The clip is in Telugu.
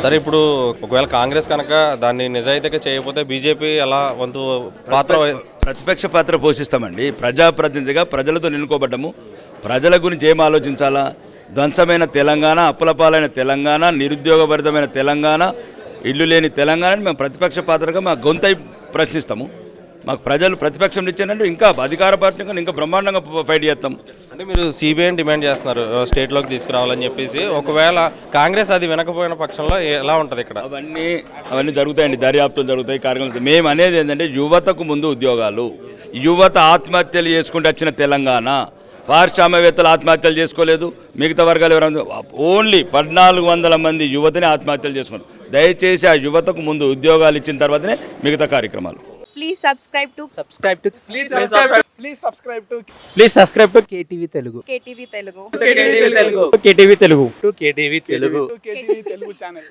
సరే, ఇప్పుడు ఒకవేళ కాంగ్రెస్ కనుక దాన్ని నిజాయితీగా చేయకపోతే బీజేపీ ఎలా వంతు పాత్ర ప్రతిపక్ష పాత్ర పోషిస్తామండి. ప్రజాప్రతినిధిగా ప్రజలతో నిలుకోబడ్డము. ప్రజల గురించి ఏం ఆలోచించాలా? ధ్వంసమైన తెలంగాణ, అప్పులపాలైన తెలంగాణ, నిరుద్యోగభరితమైన తెలంగాణ, ఇల్లు లేని తెలంగాణని మేము ప్రతిపక్ష పాత్రగా మా గొంతై ప్రశ్నిస్తాము. మాకు ప్రజలు ప్రతిపక్షం ఇచ్చారంటే ఇంకా అధికార పార్టీ ఇంకా బ్రహ్మాండంగా ఫైట్ చేస్తాం. అంటే మీరు సిబిఐని డిమాండ్ చేస్తున్నారు స్టేట్లోకి తీసుకురావాలని చెప్పేసి. ఒకవేళ కాంగ్రెస్ అది వినకపోయిన పక్షంలో ఎలా ఉంటుంది ఇక్కడ? అవన్నీ జరుగుతాయండి, దర్యాప్తులు జరుగుతాయి, కార్యక్రమాలు. మేము అనేది ఏంటంటే యువతకు ముందు ఉద్యోగాలు. యువత ఆత్మహత్యలు చేసుకుంటూ వచ్చిన తెలంగాణ. పారిశ్రామికవేత్తలు ఆత్మహత్యలు చేసుకోలేదు, మిగతా వర్గాలు ఎవరైనా ఓన్లీ 1400 మంది యువతని ఆత్మహత్యలు చేసుకున్నారు. దయచేసి ఆ యువతకు ముందు ఉద్యోగాలు ఇచ్చిన తర్వాతనే మిగతా కార్యక్రమాలు. Please subscribe to KTV Telugu. KTV Telugu. KTV Telugu. KTV Telugu. KTV Telugu. KTV Telugu channel.